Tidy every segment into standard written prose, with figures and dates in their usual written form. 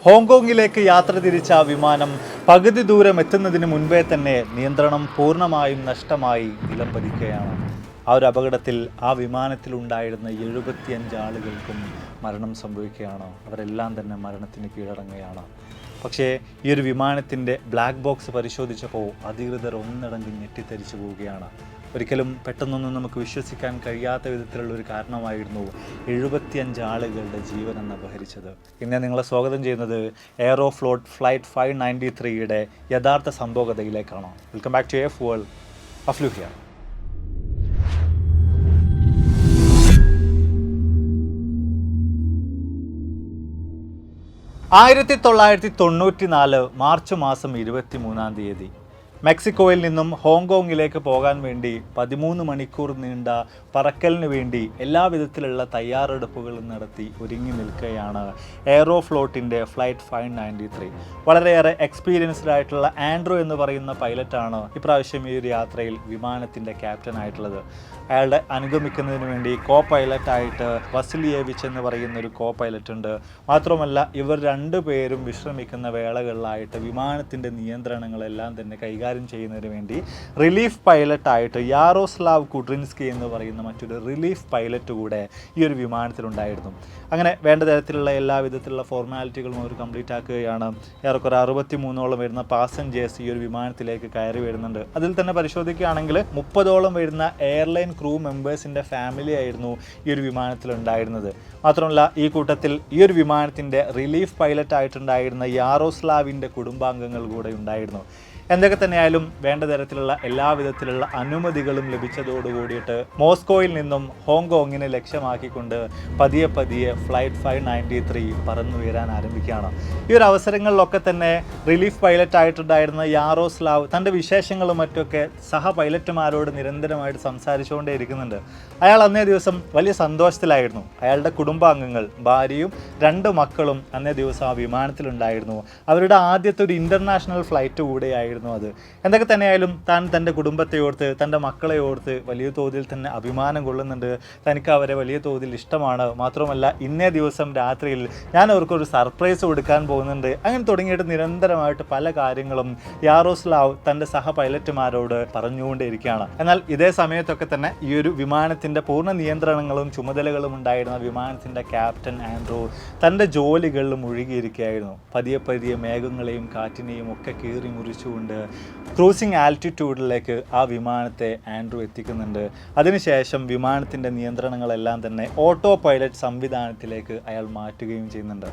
ഹോങ്കോങ്ങിലേക്ക് യാത്ര തിരിച്ച ആ വിമാനം പകുതി ദൂരം എത്തുന്നതിന് മുൻപേ തന്നെ നിയന്ത്രണം പൂർണ്ണമായും നഷ്ടമായി നിലംപതിക്കുകയാണ്. ആ ഒരു അപകടത്തിൽ ആ വിമാനത്തിലുണ്ടായിരുന്ന 75 ആളുകൾക്കും മരണം സംഭവിക്കുകയാണ്. അവരെല്ലാം തന്നെ മരണത്തിന് കീഴടങ്ങുകയാണ്. പക്ഷേ ഈ ഒരു വിമാനത്തിൻ്റെ ബ്ലാക്ക് ബോക്സ് പരിശോധിച്ചപ്പോൾ അധികൃതർ ഒന്നടങ്കം ഞെട്ടിത്തരിച്ചു പോവുകയാണ്. ഒരിക്കലും പെട്ടെന്നൊന്നും നമുക്ക് വിശ്വസിക്കാൻ കഴിയാത്ത വിധത്തിലുള്ള ഒരു കാരണമായിരുന്നു 75 ആളുകളുടെ ജീവനെന്ന് അപഹരിച്ചത്. ഇന്ന് നിങ്ങളെ സ്വാഗതം ചെയ്യുന്നത് എയറോഫ്ലോട്ട് ഫ്ലൈറ്റ് 593യുടെ യഥാർത്ഥ സംഭവകഥയിലേക്കാണ്. Welcome back to F world. അഫ്ലു ഹിയർ. ആയിരത്തി 1994 മാർച്ച് മാസം 23-ാം തീയതി മെക്സിക്കോയിൽ നിന്നും ഹോങ്കോങ്ങിലേക്ക് പോകാൻ വേണ്ടി 13 മണിക്കൂർ നീണ്ട പറക്കലിന് വേണ്ടി എല്ലാ വിധത്തിലുള്ള തയ്യാറെടുപ്പുകളും നടത്തി ഒരുങ്ങി നിൽക്കുകയാണ് എയറോഫ്ലോട്ടിൻ്റെ ഫ്ലൈറ്റ് 593. വളരെയേറെ എക്സ്പീരിയൻസ്ഡ് ആയിട്ടുള്ള ആൻഡ്രോ എന്ന് പറയുന്ന പൈലറ്റാണ് ഇപ്രാവശ്യം ഈ ഒരു യാത്രയിൽ വിമാനത്തിൻ്റെ ക്യാപ്റ്റൻ ആയിട്ടുള്ളത്. അയാളുടെ അനുഗമിക്കുന്നതിന് വേണ്ടി കോ പൈലറ്റായിട്ട് വസിലിയേവിച്ച് എന്ന് പറയുന്ന ഒരു കോ പൈലറ്റ് ഉണ്ട്. മാത്രമല്ല ഇവർ രണ്ടുപേരും വിശ്രമിക്കുന്ന വേളകളിലായിട്ട് വിമാനത്തിൻ്റെ നിയന്ത്രണങ്ങളെല്ലാം തന്നെ കൈകാര്യം ചെയ്യുന്നതിന് വേണ്ടി റിലീഫ് പൈലറ്റായിട്ട് യാറോസ്ലാവ് കുഡ്രിൻസ്കി എന്ന് പറയുന്ന മറ്റൊരു റിലീഫ് പൈലറ്റ് കൂടെ ഈ ഒരു വിമാനത്തിലുണ്ടായിരുന്നു. അങ്ങനെ വേണ്ട തരത്തിലുള്ള എല്ലാ വിധത്തിലുള്ള ഫോർമാലിറ്റികളും അവർ കംപ്ലീറ്റ് ആക്കുകയാണ്. ഏറെക്കുറെ 63ഓളം വരുന്ന പാസഞ്ചേഴ്സ് ഈ ഒരു വിമാനത്തിലേക്ക് കയറി വരുന്നുണ്ട്. അതിൽ തന്നെ പരിശോധിക്കുകയാണെങ്കിൽ 30ഓളം വരുന്ന എയർലൈൻ ക്രൂ മെമ്പേഴ്സിൻ്റെ ഫാമിലി ആയിരുന്നു ഈ ഒരു വിമാനത്തിൽ ഉണ്ടായിരുന്നത്. മാത്രമല്ല ഈ കൂട്ടത്തിൽ ഈ ഒരു വിമാനത്തിൻ്റെ റിലീഫ് പൈലറ്റായിട്ടുണ്ടായിരുന്ന യാറോസ്ലാവിൻ്റെ കുടുംബാംഗങ്ങൾ കൂടെ ഉണ്ടായിരുന്നു. എന്തൊക്കെ തന്നെയായാലും വേണ്ട തരത്തിലുള്ള എല്ലാ വിധത്തിലുള്ള അനുമതികളും ലഭിച്ചതോടുകൂടിയിട്ട് മോസ്കോയിൽ നിന്നും ഹോങ്കോങ്ങിനെ ലക്ഷ്യമാക്കിക്കൊണ്ട് പതിയെ ഫ്ലൈറ്റ് 593 പറന്നുയരാൻ ആരംഭിക്കുകയാണ്. ഈ ഒരു അവസരങ്ങളിലൊക്കെ തന്നെ റിലീഫ് പൈലറ്റ് ആയിട്ടുണ്ടായിരുന്ന യാറോസ്ലാവ് തൻ്റെ വിശേഷങ്ങളും മറ്റൊക്കെ സഹ പൈലറ്റുമാരോട് നിരന്തരമായിട്ട് സംസാരിച്ചുകൊണ്ടേ ഇരിക്കുന്നുണ്ട്. അയാൾ അന്നേ ദിവസം വലിയ സന്തോഷത്തിലായിരുന്നു. അയാളുടെ കുടുംബാംഗങ്ങൾ, ഭാര്യയും 2 മക്കളും അന്നേ ദിവസം ആ വിമാനത്തിലുണ്ടായിരുന്നു. അവരുടെ ആദ്യത്തെ ഒരു ഇൻ്റർനാഷണൽ ഫ്ലൈറ്റ് കൂടെയായിരുന്നു അത്. എന്തൊക്കെ തന്നെയായാലും താൻ തൻ്റെ കുടുംബത്തെ ഓർത്ത്, തൻ്റെ മക്കളെ ഓർത്ത് വലിയ തോതിൽ തന്നെ അഭിമാനം കൊള്ളുന്നുണ്ട്. തനിക്ക് അവരെ വലിയ തോതിൽ ഇഷ്ടമാണ്. മാത്രമല്ല ഇന്നേ ദിവസം രാത്രിയിൽ ഞാൻ അവർക്കൊരു സർപ്രൈസ് കൊടുക്കാൻ പോകുന്നുണ്ട്. അങ്ങനെ തുടങ്ങിയിട്ട് നിരന്തരമായിട്ട് പല കാര്യങ്ങളും യാറോസ്ലാവ് തൻ്റെ സഹ പൈലറ്റുമാരോട് പറഞ്ഞുകൊണ്ടേയിരിക്കുകയാണ്. എന്നാൽ ഇതേ സമയത്തൊക്കെ തന്നെ ഈ ഒരു വിമാനത്തിൻ്റെ പൂർണ്ണ നിയന്ത്രണങ്ങളും ചുമതലകളും ഉണ്ടായിരുന്ന വിമാനത്തിൻ്റെ ക്യാപ്റ്റൻ ആൻഡ്രൂ തൻ്റെ ജോലികളിൽ മുഴുകിയിരിക്കുകയായിരുന്നു. പതിയെ മേഘങ്ങളെയും കാറ്റിനെയും ഒക്കെ കീറി മുറിച്ചുകൊണ്ട് ക്രൂസിംഗ് ആൽറ്റിറ്റ്യൂഡിലേക്ക് ആ വിമാനത്തെ ആൻഡ്രൂ എത്തിക്കുന്നുണ്ട്. അതിനുശേഷം വിമാനത്തിൻ്റെ നിയന്ത്രണങ്ങളെല്ലാം തന്നെ ഓട്ടോ പൈലറ്റ് സംവിധാനത്തിലേക്ക് അയാൾ മാറ്റുകയും ചെയ്യുന്നുണ്ട്.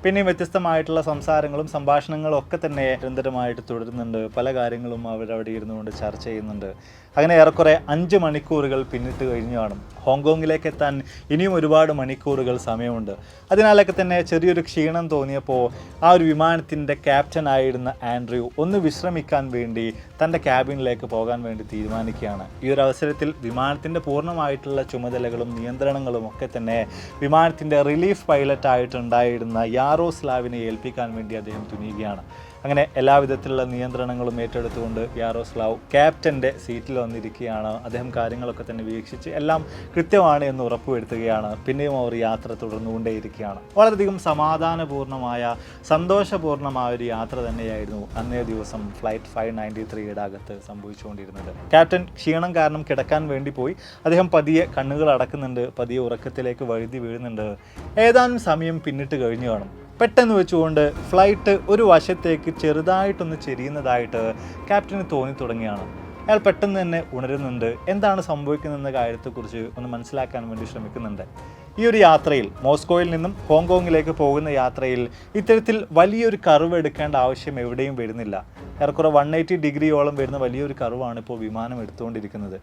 പിന്നെ വ്യത്യസ്തമായിട്ടുള്ള സംസാരങ്ങളും സംഭാഷണങ്ങളും ഒക്കെ തന്നെ നിരന്തരമായിട്ട് തുടരുന്നുണ്ട്. പല കാര്യങ്ങളും അവരവിടെ ഇരുന്നുകൊണ്ട് ചർച്ച ചെയ്യുന്നുണ്ട്. അങ്ങനെ ഏറെക്കുറെ 5 മണിക്കൂറുകൾ പിന്നിട്ട് കഴിഞ്ഞു കാണും. ഹോങ്കോങ്ങിലേക്ക് എത്താൻ ഇനിയും ഒരുപാട് മണിക്കൂറുകൾ സമയമുണ്ട്. അതിനാലൊക്കെ തന്നെ ചെറിയൊരു ക്ഷീണം തോന്നിയപ്പോൾ ആ ഒരു വിമാനത്തിൻ്റെ ക്യാപ്റ്റനായിരുന്ന ആൻഡ്രൂ ഒന്ന് വിശ്രമിക്കാൻ വേണ്ടി തൻ്റെ ക്യാബിനിലേക്ക് പോകാൻ വേണ്ടി തീരുമാനിക്കുകയാണ്. ഈ ഒരു അവസരത്തിൽ വിമാനത്തിൻ്റെ പൂർണ്ണമായിട്ടുള്ള ചുമതലകളും നിയന്ത്രണങ്ങളും ഒക്കെ തന്നെ വിമാനത്തിൻ്റെ റിലീഫ് പൈലറ്റായിട്ടുണ്ടായിരുന്ന യാറോസ്ലാവിനെ ഏൽപ്പിക്കാൻ വേണ്ടി അദ്ദേഹം തുനിയുകയാണ്. അങ്ങനെ എല്ലാവിധത്തിലുള്ള നിയന്ത്രണങ്ങളും ഏറ്റെടുത്തുകൊണ്ട് യാറോസ്ലാവ് ക്യാപ്റ്റൻ്റെ സീറ്റിൽ വന്നിരിക്കുകയാണ്. അദ്ദേഹം കാര്യങ്ങളൊക്കെ തന്നെ വീക്ഷിച്ച് എല്ലാം കൃത്യമാണ് എന്ന് ഉറപ്പുവരുത്തുകയാണ്. പിന്നെയും അവർ യാത്ര തുടർന്നുകൊണ്ടേയിരിക്കുകയാണ്. വളരെയധികം സമാധാനപൂർണ്ണമായ സന്തോഷപൂർണ്ണമായ ഒരു യാത്ര തന്നെയായിരുന്നു അന്നേ ദിവസം ഫ്ലൈറ്റ് 593യുടെ അകത്ത് സംഭവിച്ചുകൊണ്ടിരുന്നത്. ക്യാപ്റ്റൻ ക്ഷീണം കാരണം കിടക്കാൻ വേണ്ടി പോയി. അദ്ദേഹം പതിയെ കണ്ണുകൾ അടക്കുന്നുണ്ട്, പതിയെ ഉറക്കത്തിലേക്ക് വഴുതി വീഴുന്നുണ്ട്. ഏതാനും സമയം പിന്നിട്ട് കഴിഞ്ഞു കാണും. പെട്ടെന്ന് വെച്ചുകൊണ്ട് ഫ്ലൈറ്റ് ഒരു വശത്തേക്ക് ചെറുതായിട്ടൊന്ന് ചെരിയുന്നതായിട്ട് ക്യാപ്റ്റന് തോന്നി തുടങ്ങിയാണ്. അയാൾ പെട്ടെന്ന് തന്നെ ഉണരുന്നുണ്ട്. എന്താണ് സംഭവിക്കുന്നതെന്ന കാര്യത്തെക്കുറിച്ച് ഒന്ന് മനസ്സിലാക്കാൻ വേണ്ടി ശ്രമിക്കുന്നുണ്ട്. ഈ ഒരു യാത്രയിൽ മോസ്കോയിൽ നിന്നും ഹോങ്കോങ്ങിലേക്ക് പോകുന്ന യാത്രയിൽ ഇത്തരത്തിൽ വലിയൊരു കർവ് എടുക്കേണ്ട ആവശ്യം എവിടെയും വരുന്നില്ല. ഏറെക്കുറെ 180 ഡിഗ്രിയോളം വരുന്ന വലിയൊരു കർവാണ് ഇപ്പോൾ വിമാനം എടുത്തുകൊണ്ടിരിക്കുന്നത്.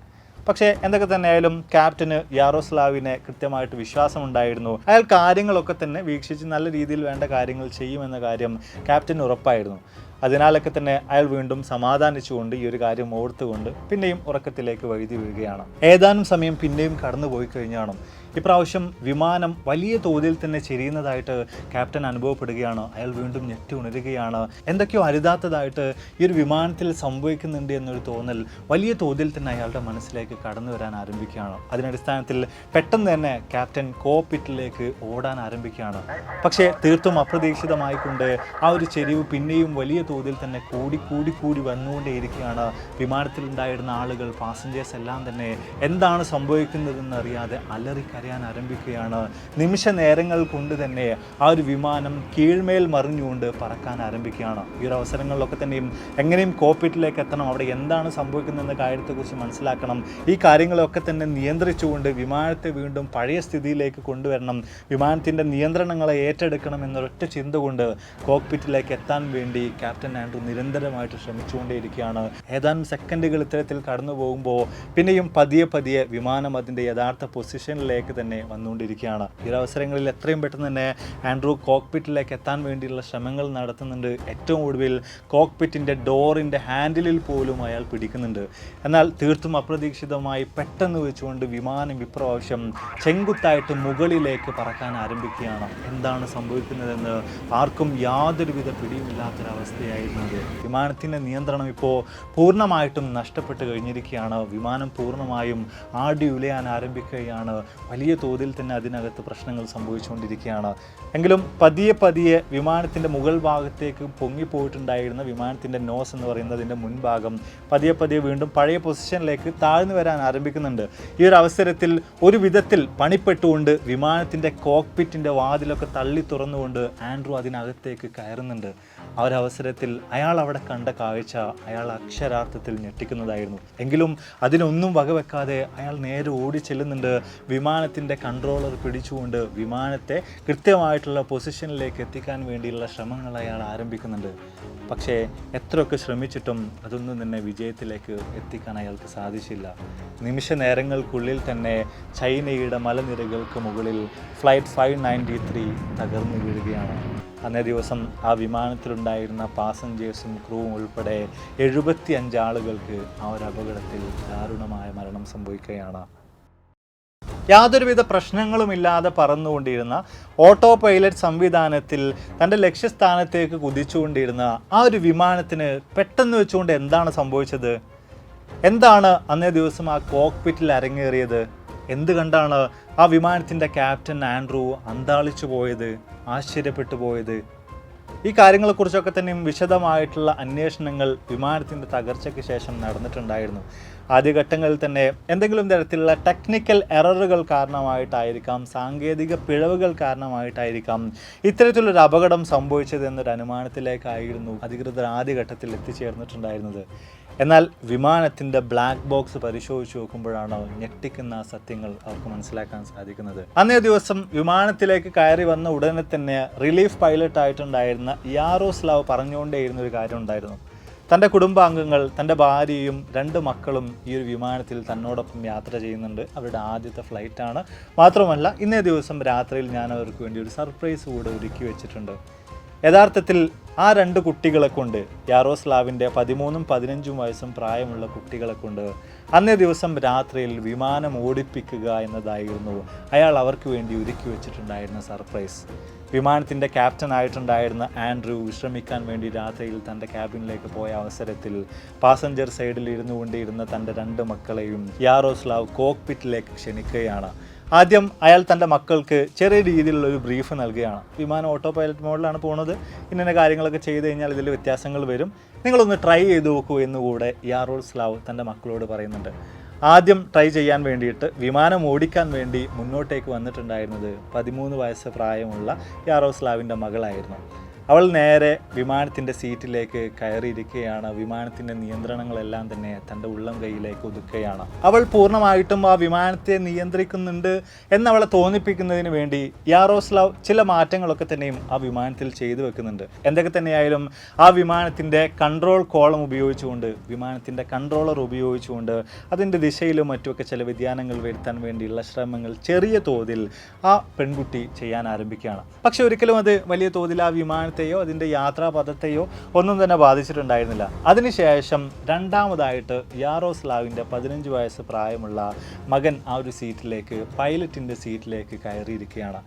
പക്ഷേ എന്തൊക്കെ തന്നെയായാലും ക്യാപ്റ്റന് യാറോസ്ലാവിനെ കൃത്യമായിട്ട് വിശ്വാസമുണ്ടായിരുന്നു. അയാൾ കാര്യങ്ങളൊക്കെ തന്നെ വീക്ഷിച്ച് നല്ല രീതിയിൽ വേണ്ട കാര്യങ്ങൾ ചെയ്യുമെന്ന കാര്യം ക്യാപ്റ്റന് ഉറപ്പായിരുന്നു. അതിനാലൊക്കെ തന്നെ അയാൾ വീണ്ടും സമാധാനിച്ചുകൊണ്ട് ഈ ഒരു കാര്യം ഓർത്തുകൊണ്ട് പിന്നെയും ഉറക്കത്തിലേക്ക് വഴുതി വീഴുകയാണ്. ഏതാനും സമയം പിന്നെയും കടന്നുപോയി കഴിഞ്ഞാണ് ഇപ്രാവശ്യം വിമാനം വലിയ തോതിൽ തന്നെ ചെരിയുന്നതായിട്ട് ക്യാപ്റ്റൻ അനുഭവപ്പെടുകയാണ്. അയാൾ വീണ്ടും ഞെട്ടി ഉണരുകയാണ്. എന്തൊക്കെയോ അരുതാത്തതായിട്ട് ഈ ഒരു വിമാനത്തിൽ സംഭവിക്കുന്നുണ്ട് എന്നൊരു തോന്നൽ വലിയ തോതിൽ തന്നെ അയാളുടെ മനസ്സിലേക്ക് കടന്നു വരാൻ ആരംഭിക്കുകയാണ്. അതിനടിസ്ഥാനത്തിൽ പെട്ടെന്ന് തന്നെ ക്യാപ്റ്റൻ കോക്പിറ്റിലേക്ക് ഓടാൻ ആരംഭിക്കുകയാണ്. പക്ഷേ തീർത്തും അപ്രതീക്ഷിതമായിക്കൊണ്ട് ആ ഒരു ചെരിവ് പിന്നെയും വലിയ തോതിൽ തന്നെ കൂടി വന്നുകൊണ്ടേയിരിക്കുകയാണ്. വിമാനത്തിലുണ്ടായിരുന്ന ആളുകൾ, പാസഞ്ചേഴ്സ് എല്ലാം തന്നെ എന്താണ് സംഭവിക്കുന്നതെന്ന് അറിയാതെ അലറിക്കരയാൻ ആരംഭിക്കുകയാണ്. നിമിഷ നേരങ്ങൾ കൊണ്ട് തന്നെ ആ ഒരു വിമാനം കീഴ്മേൽ മറിഞ്ഞുകൊണ്ട് പറക്കാൻ ആരംഭിക്കുകയാണ്. ഈ ഒരു അവസരങ്ങളിലൊക്കെ തന്നെയും എങ്ങനെയും കോക്പിറ്റിലേക്ക് എത്തണം, അവിടെ എന്താണ് സംഭവിക്കുന്നതെന്ന കാര്യത്തെക്കുറിച്ച് മനസ്സിലാക്കണം. ഈ കാര്യങ്ങളൊക്കെ തന്നെ നിയന്ത്രിച്ചുകൊണ്ട് വിമാനത്തെ വീണ്ടും പഴയ സ്ഥിതിയിലേക്ക് കൊണ്ടുവരണം, വിമാനത്തിൻ്റെ നിയന്ത്രണങ്ങളെ ഏറ്റെടുക്കണം എന്നൊരൊറ്റ ചിന്ത കൊണ്ട് കോക്പിറ്റിലേക്ക് എത്താൻ വേണ്ടി ക്യാപ്റ്റൻ ആൻഡ്രൂ നിരന്തരമായിട്ട് ശ്രമിച്ചുകൊണ്ടേയിരിക്കുകയാണ്. ഏതാനും സെക്കൻഡുകൾ ഇത്തരത്തിൽ കടന്നു പോകുമ്പോൾ പിന്നെയും പതിയെ വിമാനം അതിൻ്റെ യഥാർത്ഥ പൊസിഷനിലേക്ക് തന്നെ വന്നുകൊണ്ടിരിക്കുകയാണ്. ഈ അവസരങ്ങളിൽ എത്രയും പെട്ടെന്ന് തന്നെ ആൻഡ്രൂ കോക്പിറ്റിലേക്ക് എത്താൻ വേണ്ടിയുള്ള ശ്രമങ്ങൾ നടത്തുന്നുണ്ട്. ഏറ്റവും ഒടുവിൽ കോക്പിറ്റിൻ്റെ ഡോറിൻ്റെ ഹാൻഡിലിൽ പോലും അയാൾ പിടിക്കുന്നുണ്ട്. എന്നാൽ തീർത്തും അപ്രതീക്ഷിതമായി പെട്ടെന്ന് വെച്ചുകൊണ്ട് വിമാനം ഇപ്രാവശ്യം ചെങ്കുത്തായിട്ട് മുകളിലേക്ക് പറക്കാൻ ആരംഭിക്കുകയാണ്. എന്താണ് സംഭവിക്കുന്നതെന്ന് ആർക്കും യാതൊരുവിധ പിടിയുമില്ലാത്തൊരവസ്ഥയായിരുന്നത്. വിമാനത്തിൻ്റെ നിയന്ത്രണം ഇപ്പോൾ പൂർണ്ണമായിട്ടും നഷ്ടപ്പെട്ട് കഴിഞ്ഞിരിക്കുകയാണ്. വിമാനം പൂർണ്ണമായും ആടി ഉലയാൻ ആരംഭിക്കുകയാണ്. വലിയ തോതിൽ തന്നെ അതിനകത്ത് പ്രശ്നങ്ങൾ സംഭവിച്ചുകൊണ്ടിരിക്കുകയാണ്. എങ്കിലും പതിയെ വിമാനത്തിൻ്റെ മുകൾ ഭാഗത്തേക്ക് പൊങ്ങിപ്പോയിട്ടുണ്ടായിരുന്ന വിമാനത്തിൻ്റെ നോസ് എന്ന് പറയുന്നതിൻ്റെ മുൻഭാഗം പതിയെ വീണ്ടും പഴയ പൊസിഷനിലേക്ക് താഴ്ന്നു വരാൻ ആരംഭിക്കുന്നുണ്ട്. ഈ ഒരു അവസരത്തിൽ ഒരു വിധത്തിൽ പണിപ്പെട്ടുകൊണ്ട് വിമാനത്തിൻ്റെ കോക്പിറ്റിൻ്റെ വാതിലൊക്കെ തള്ളി തുറന്നുകൊണ്ട് ആൻഡ്രൂ അതിനകത്തേക്ക് കയറുന്നുണ്ട്. ആ ഒരു അവസരത്തിൽ അയാൾ അവിടെ കണ്ട കാഴ്ച അയാൾ അക്ഷരാർത്ഥത്തിൽ ഞെട്ടിക്കുന്നതായിരുന്നു. എങ്കിലും അതിനൊന്നും വകവെക്കാതെ അയാൾ നേരെ ഓടി ചെല്ലുന്നുണ്ട്. വിമാനത്തിൻ്റെ കൺട്രോളർ പിടിച്ചുകൊണ്ട് വിമാനത്തെ കൃത്യമായിട്ടുള്ള പൊസിഷനിലേക്ക് എത്തിക്കാൻ വേണ്ടിയുള്ള ശ്രമങ്ങൾ അയാൾ ആരംഭിക്കുന്നുണ്ട്. പക്ഷേ എത്രയൊക്കെ ശ്രമിച്ചിട്ടും അതൊന്നും തന്നെ വിജയത്തിലേക്ക് എത്തിക്കാൻ അയാൾക്ക് സാധിച്ചില്ല. നിമിഷ നേരങ്ങൾക്കുള്ളിൽ തന്നെ ചൈനയുടെ മലനിരകൾക്ക് മുകളിൽ ഫ്ലൈറ്റ് 593 തകർന്നു വീഴുകയാണ്. അന്നേ ദിവസം ആ വിമാനത്തിലുണ്ടായിരുന്ന പാസഞ്ചേഴ്സും ക്രൂവും ഉൾപ്പെടെ 75 ആളുകൾക്ക് ആ ഒരു അപകടത്തിൽ ദാരുണമായ മരണം സംഭവിക്കുകയാണ്. യാതൊരുവിധ പ്രശ്നങ്ങളുമില്ലാതെ പറന്നുകൊണ്ടിരുന്ന ഓട്ടോ പൈലറ്റ് സംവിധാനത്തിൽ തൻ്റെ ലക്ഷ്യസ്ഥാനത്തേക്ക് കുതിച്ചുകൊണ്ടിരുന്ന ആ ഒരു വിമാനത്തിന് പെട്ടെന്ന് വെച്ചുകൊണ്ട് എന്താണ് സംഭവിച്ചത്? എന്താണ് അന്നേ ദിവസം ആ കോക്പിറ്റിൽ അരങ്ങേറിയത്? എന്ത് കണ്ടാണ് ആ വിമാനത്തിൻ്റെ ക്യാപ്റ്റൻ ആൻഡ്രൂ അന്താളിച്ചു പോയത്, ആശ്ചര്യപ്പെട്ടു പോയത്? ഈ കാര്യങ്ങളെക്കുറിച്ചൊക്കെ തന്നെയും വിശദമായിട്ടുള്ള അന്വേഷണങ്ങൾ വിമാനത്തിൻ്റെ തകർച്ചയ്ക്ക് ശേഷം നടന്നിട്ടുണ്ടായിരുന്നു. ആദ്യഘട്ടങ്ങളിൽ തന്നെ എന്തെങ്കിലും തരത്തിലുള്ള ടെക്നിക്കൽ എററുകൾ കാരണമായിട്ടായിരിക്കാം, സാങ്കേതിക പിഴവുകൾ കാരണമായിട്ടായിരിക്കാം ഇത്തരത്തിലൊരു അപകടം സംഭവിച്ചത് എന്നൊരു അനുമാനത്തിലേക്കായിരുന്നു അധികൃതർ ആദ്യഘട്ടത്തിൽ എത്തിച്ചേർന്നിട്ടുണ്ടായിരുന്നത്. എന്നാൽ വിമാനത്തിൻ്റെ ബ്ലാക്ക് ബോക്സ് പരിശോധിച്ച് നോക്കുമ്പോഴാണ് ഞെട്ടിക്കുന്ന സത്യങ്ങൾ അവർക്ക് മനസ്സിലാക്കാൻ സാധിക്കുന്നത്. അന്നേ ദിവസം വിമാനത്തിലേക്ക് കയറി വന്ന ഉടനെ തന്നെ റിലീഫ് പൈലറ്റ് ആയിട്ടുണ്ടായിരുന്ന യാറോസ്ലാവ് പറഞ്ഞുകൊണ്ടേയിരുന്ന ഒരു കാര്യം ഉണ്ടായിരുന്നു. തൻ്റെ കുടുംബാംഗങ്ങൾ, തൻ്റെ ഭാര്യയും 2 മക്കളും ഈ ഒരു വിമാനത്തിൽ തന്നോടൊപ്പം യാത്ര ചെയ്യുന്നുണ്ട്. അവരുടെ ആദ്യത്തെ ഫ്ലൈറ്റാണ്. മാത്രമല്ല ഇന്നേ ദിവസം രാത്രിയിൽ ഞാൻ അവർക്ക് വേണ്ടി ഒരു സർപ്രൈസ് കൂടെ ഒരുക്കി വെച്ചിട്ടുണ്ട്. യഥാർത്ഥത്തിൽ ആ 2 കുട്ടികളെ കൊണ്ട്, യാറോസ്ലാവിൻ്റെ 13ഉം 15ഉം വയസ്സും പ്രായമുള്ള കുട്ടികളെ കൊണ്ട് അന്നേ ദിവസം രാത്രിയിൽ വിമാനം ഓടിപ്പിക്കുക എന്നതായിരുന്നു അയാൾ അവർക്ക് വേണ്ടി ഒരുക്കി വെച്ചിട്ടുണ്ടായിരുന്ന സർപ്രൈസ്. വിമാനത്തിൻ്റെ ക്യാപ്റ്റൻ ആയിട്ടുണ്ടായിരുന്ന ആൻഡ്രൂ വിശ്രമിക്കാൻ വേണ്ടി രാത്രിയിൽ തൻ്റെ ക്യാബിനിലേക്ക് പോയ അവസരത്തിൽ പാസഞ്ചർ സൈഡിൽ ഇരുന്നു കൊണ്ടിരുന്ന തൻ്റെ 2 മക്കളെയും യാറോസ്ലാവ് കോക്പിറ്റിലേക്ക് ക്ഷണിക്കുകയാണ്. ആദ്യം അയാൾ തൻ്റെ മക്കൾക്ക് ചെറിയ രീതിയിലുള്ള ഒരു ബ്രീഫ് നൽകുകയാണ്. വിമാനം ഓട്ടോ പൈലറ്റ് മോഡിലാണ് പോകുന്നത്, ഇന്ന കാര്യങ്ങളൊക്കെ ചെയ്ത് കഴിഞ്ഞാൽ ഇതിൽ വ്യത്യാസങ്ങൾ വരും, നിങ്ങളൊന്ന് ട്രൈ ചെയ്ത് നോക്കൂ എന്നുകൂടെ യാറോസ്ലാവ് തൻ്റെ മക്കളോട് പറയുന്നുണ്ട്. ആദ്യം ട്രൈ ചെയ്യാൻ വേണ്ടിയിട്ട് വിമാനം ഓടിക്കാൻ വേണ്ടി മുന്നോട്ടേക്ക് വന്നിട്ടുണ്ടായിരുന്നത് 13 വയസ്സ് പ്രായമുള്ള യാറോസ്ലാവിൻ്റെ മകളായിരുന്നു. അവൾ നേരെ വിമാനത്തിൻ്റെ സീറ്റിലേക്ക് കയറിയിരിക്കുകയാണ്. വിമാനത്തിൻ്റെ നിയന്ത്രണങ്ങളെല്ലാം തന്നെ തൻ്റെ ഉള്ളം കൈയിലേക്ക് ഒതുക്കുകയാണ്. അവൾ പൂർണ്ണമായിട്ടും ആ വിമാനത്തെ നിയന്ത്രിക്കുന്നുണ്ട് എന്നവളെ തോന്നിപ്പിക്കുന്നതിന് വേണ്ടി യാറോസ്ലാവ് ചില മാറ്റങ്ങളൊക്കെ തന്നെയും ആ വിമാനത്തിൽ ചെയ്തു വെക്കുന്നുണ്ട്. എന്തൊക്കെ തന്നെയായാലും ആ വിമാനത്തിൻ്റെ കൺട്രോൾ കോളം ഉപയോഗിച്ചുകൊണ്ട്, വിമാനത്തിൻ്റെ കൺട്രോളർ ഉപയോഗിച്ചുകൊണ്ട് അതിൻ്റെ ദിശയിലും മറ്റുമൊക്കെ ചില വ്യതിയാനങ്ങൾ വരുത്താൻ വേണ്ടിയുള്ള ശ്രമങ്ങൾ ചെറിയ തോതിൽ ആ പെൺകുട്ടി ചെയ്യാൻ ആരംഭിക്കുകയാണ്. പക്ഷെ ഒരിക്കലും അത് വലിയ തോതിൽ ആ വിമാനത്തെ വിമാനത്തെയോ അതിൻ്റെ യാത്രാപഥത്തെയോ ഒന്നും തന്നെ ബാധിച്ചിട്ടുണ്ടായിരുന്നില്ല. അതിനുശേഷം രണ്ടാമതായിട്ട് യാറോസ്ലാവിൻ്റെ 15 വയസ്സ് പ്രായമുള്ള മകൻ ആ ഒരു സീറ്റിലേക്ക്, പൈലറ്റിൻ്റെ സീറ്റിലേക്ക് കയറിയിരിക്കുകയാണ്.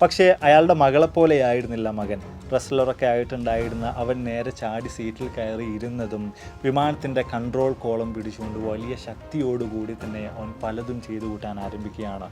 പക്ഷേ അയാളുടെ മകളെപ്പോലെ ആയിരുന്നില്ല മകൻ. റെസ്ലറൊക്കെ ആയിട്ടുണ്ടായിരുന്ന അവൻ നേരെ ചാടി സീറ്റിൽ കയറി ഇരുന്നതും വിമാനത്തിൻ്റെ കൺട്രോൾ കോളം പിടിച്ചുകൊണ്ട് വലിയ ശക്തിയോടുകൂടി തന്നെ അവൻ പലതും ചെയ്തു കൂട്ടാൻ ആരംഭിക്കുകയാണ്.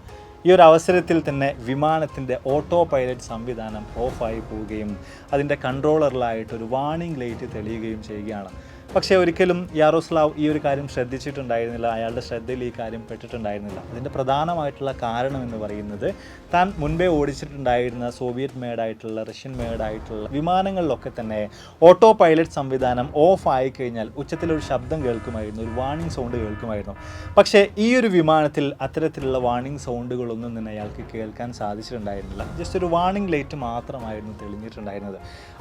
ഈ ഒരു അവസരത്തിൽ തന്നെ വിമാനത്തിൻ്റെ ഓട്ടോ പൈലറ്റ് സംവിധാനം ഓഫായി പോവുകയും അതിൻ്റെ കൺട്രോളറിലായിട്ടൊരു വാർണിംഗ് ലൈറ്റ് തെളിയുകയും ചെയ്യുകയാണ്. പക്ഷേ ഒരിക്കലും യാറോസ്ലാവ് ഈ ഒരു കാര്യം ശ്രദ്ധിച്ചിട്ടുണ്ടായിരുന്നില്ല. അയാളുടെ ശ്രദ്ധയിൽ ഈ കാര്യം പെട്ടിട്ടുണ്ടായിരുന്നില്ല. അതിൻ്റെ പ്രധാനമായിട്ടുള്ള കാരണം എന്ന് പറയുന്നത് താൻ മുൻപേ ഓടിച്ചിട്ടുണ്ടായിരുന്ന സോവിയറ്റ് മെയ്ഡായിട്ടുള്ള, റഷ്യൻ മെയ്ഡായിട്ടുള്ള വിമാനങ്ങളിലൊക്കെ തന്നെ ഓട്ടോ പൈലറ്റ് സംവിധാനം ഓഫ് ആയി കഴിഞ്ഞാൽ ഉച്ചത്തിലൊരു ശബ്ദം കേൾക്കുമായിരുന്നു, ഒരു വാർണിംഗ് സൗണ്ട് കേൾക്കുമായിരുന്നു. പക്ഷേ ഈ ഒരു വിമാനത്തിൽ അത്തരത്തിലുള്ള വാർണിംഗ് സൗണ്ടുകളൊന്നും തന്നെ അയാൾക്ക് കേൾക്കാൻ സാധിച്ചിട്ടുണ്ടായിരുന്നില്ല. ജസ്റ്റ് ഒരു വാർണിംഗ് ലൈറ്റ് മാത്രമായിരുന്നു തെളിഞ്ഞിട്ടുണ്ടായിരുന്നത്.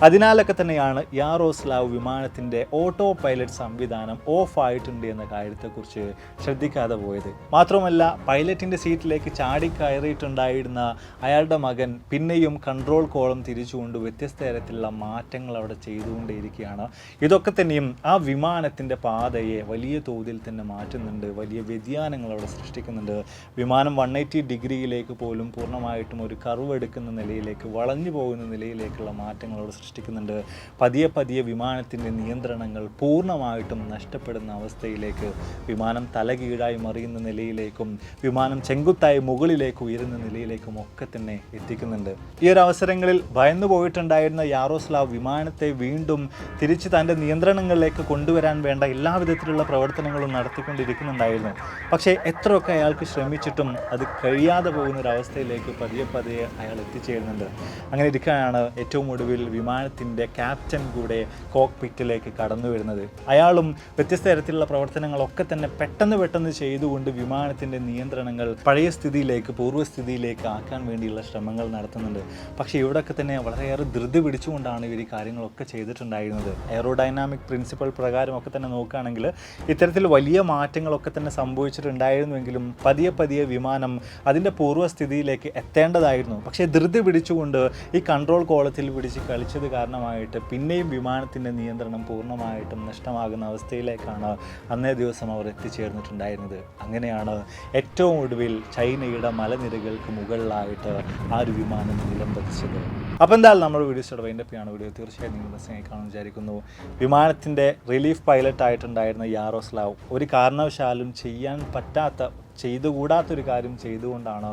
അതിനാലൊക്കെ തന്നെയാണ് യാറോസ്ലാവ് വിമാനത്തിൻ്റെ ഓട്ടോ പൈലറ്റ് സംവിധാനം ഓഫ് ആയിട്ടുണ്ട് എന്ന കാര്യത്തെക്കുറിച്ച് ശ്രദ്ധിക്കാതെ പോയത്. മാത്രമല്ല പൈലറ്റിൻ്റെ സീറ്റിലേക്ക് ചാടി കയറിയിട്ടുണ്ടായിരുന്ന അയാളുടെ മകൻ പിന്നെയും കൺട്രോൾ കോളം തിരിച്ചുകൊണ്ട് വ്യത്യസ്ത തരത്തിലുള്ള മാറ്റങ്ങൾ അവിടെ ചെയ്തുകൊണ്ടേയിരിക്കുകയാണ്. ഇതൊക്കെ തന്നെയും ആ വിമാനത്തിൻ്റെ പാതയെ വലിയ തോതിൽ തന്നെ മാറ്റുന്നുണ്ട്, വലിയ വ്യതിയാനങ്ങൾ അവിടെ സൃഷ്ടിക്കുന്നുണ്ട്. വിമാനം 180 ഡിഗ്രിയിലേക്ക് പോലും പൂർണ്ണമായിട്ടും ഒരു കർവ് എടുക്കുന്ന നിലയിലേക്ക്, വളഞ്ഞു പോകുന്ന നിലയിലേക്കുള്ള മാറ്റങ്ങൾ അവിടെ സൃഷ്ടിക്കുന്നുണ്ട്. പതിയെ പതിയെ വിമാനത്തിൻ്റെ നിയന്ത്രണങ്ങൾ പൂർണ്ണമായിട്ടും നഷ്ടപ്പെടുന്ന അവസ്ഥയിലേക്ക്, വിമാനം തലകീഴായി മറിയുന്ന നിലയിലേക്കും വിമാനം ചെങ്കുത്തായി മുകളിലേക്ക് ഉയരുന്ന നിലയിലേക്കും ഒക്കെ തന്നെ എത്തിക്കുന്നുണ്ട്. ഈ ഒരു അവസരങ്ങളിൽ ഭയന്നു പോയിട്ടുണ്ടായിരുന്ന യാറോസ്ലാവ് വിമാനത്തെ വീണ്ടും തിരിച്ച് തൻ്റെ നിയന്ത്രണങ്ങളിലേക്ക് കൊണ്ടുവരാൻ വേണ്ട എല്ലാ വിധത്തിലുള്ള പ്രവർത്തനങ്ങളും നടത്തിക്കൊണ്ടിരിക്കുന്നുണ്ടായിരുന്നു. പക്ഷേ എത്രയൊക്കെ അയാൾക്ക് ശ്രമിച്ചിട്ടും അത് കഴിയാതെ പോകുന്ന ഒരു അവസ്ഥയിലേക്ക് പതിയെ പതിയെ അയാൾ എത്തിച്ചേരുന്നുണ്ട്. അങ്ങനെ ഇരിക്കുകയാണ് ഏറ്റവും ഒടുവിൽ വിമാനത്തിൻ്റെ ക്യാപ്റ്റൻ കൂടെ കോക്പിറ്റിലേക്ക് കടന്നു വരുന്നത്. അയാളും വ്യത്യസ്ത തരത്തിലുള്ള പ്രവർത്തനങ്ങളൊക്കെ തന്നെ പെട്ടെന്ന് ചെയ്തുകൊണ്ട് വിമാനത്തിൻ്റെ നിയന്ത്രണങ്ങൾ പഴയ സ്ഥിതിയിലേക്ക്, പൂർവ്വസ്ഥിതിയിലേക്ക് ആക്കാൻ വേണ്ടിയുള്ള ശ്രമങ്ങൾ നടത്തുന്നുണ്ട്. പക്ഷേ ഇവിടെയൊക്കെ തന്നെ വളരെയേറെ ധൃതി പിടിച്ചുകൊണ്ടാണ് ഇവർ ഈ കാര്യങ്ങളൊക്കെ ചെയ്തിട്ടുണ്ടായിരുന്നത്. എയറോഡൈനാമിക് പ്രിൻസിപ്പൾ പ്രകാരമൊക്കെ തന്നെ നോക്കുകയാണെങ്കിൽ ഇത്തരത്തിൽ വലിയ മാറ്റങ്ങളൊക്കെ തന്നെ സംഭവിച്ചിട്ടുണ്ടായിരുന്നുവെങ്കിലും പതിയെ വിമാനം അതിൻ്റെ പൂർവ്വസ്ഥിതിയിലേക്ക് എത്തേണ്ടതായിരുന്നു. പക്ഷേ ധൃതി പിടിച്ചുകൊണ്ട് ഈ കൺട്രോൾ കോളത്തിൽ പിടിച്ച് കളിച്ചത് കാരണമായിട്ട് പിന്നെയും വിമാനത്തിൻ്റെ നിയന്ത്രണം പൂർണ്ണമായിട്ടും നഷ്ടമാകുന്ന അവസ്ഥയിലേക്കാണ് അന്നേ ദിവസം അവർ എത്തിച്ചേർന്നിട്ടുണ്ടായിരുന്നത്. അങ്ങനെയാണ് ഏറ്റവും ഒടുവിൽ ചൈനയുടെ മലനിരകൾക്ക് മുകളിലായിട്ട് ആ ഒരു വിമാനം നിലം പതിച്ചത്. അപ്പോൾ എന്തായാലും നമ്മുടെ വീഡിയോസ് വൈൻഡപ്പിയാണ്. വീഡിയോ തീർച്ചയായും നിങ്ങൾ കാണുമെന്ന് വിചാരിക്കുന്നു. വിമാനത്തിൻ്റെ റിലീഫ് പൈലറ്റായിട്ടുണ്ടായിരുന്ന യാറോസ്ലാവ് ഒരു കാരണവശാലും ചെയ്യാൻ പറ്റാത്ത, ചെയ്തുകൂടാത്തൊരു കാര്യം ചെയ്തുകൊണ്ടാണ്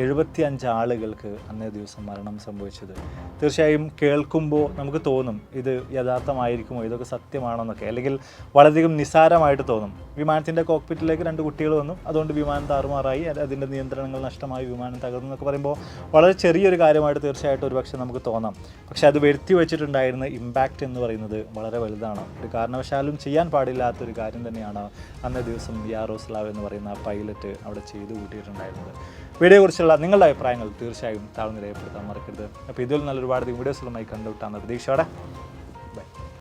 75 ആളുകൾക്ക് അന്നേ ദിവസം മരണം സംഭവിച്ചത്. തീർച്ചയായും കേൾക്കുമ്പോൾ നമുക്ക് തോന്നും ഇത് യഥാർത്ഥമായിരിക്കുമോ, ഇതൊക്കെ സത്യമാണോ എന്നൊക്കെ, അല്ലെങ്കിൽ വളരെയധികം നിസ്സാരമായിട്ട് തോന്നും. വിമാനത്തിൻ്റെ കോക്പിറ്റിലേക്ക് 2 കുട്ടികൾ വന്നു, അതുകൊണ്ട് വിമാനം താറുമാറായി, അതിൻ്റെ നിയന്ത്രണങ്ങൾ നഷ്ടമായി, വിമാനം തകർന്നു എന്നൊക്കെ പറയുമ്പോൾ വളരെ ചെറിയൊരു കാര്യമായിട്ട് തീർച്ചയായിട്ടും ഒരുപക്ഷെ നമുക്ക് തോന്നാം. പക്ഷേ അത് വരുത്തി വെച്ചിട്ടുണ്ടായിരുന്ന ഇമ്പാക്റ്റ് എന്ന് പറയുന്നത് വളരെ വലുതാണ്. ഒരു കാരണവശാലും ചെയ്യാൻ പാടില്ലാത്തൊരു കാര്യം തന്നെയാണ് അന്നേ ദിവസം യാറോസ്ലാവ് എന്ന് പറയുന്ന പൈലറ്റ് അവിടെ ചെയ്തു കൂട്ടിയിട്ടുണ്ടായിരുന്നത്. വീഡിയോയെക്കുറിച്ചുള്ള നിങ്ങളുടെ അഭിപ്രായങ്ങൾ തീർച്ചയായും താഴ്ന്ന് രേഖപ്പെടുത്താൻ മറക്കരുത്. അപ്പോൾ ഇതിൽ നല്ലൊരുപാട് വീഡിയോസുകളുമായി കണ്ടുവിട്ടാണ് പ്രതീക്ഷയോടെ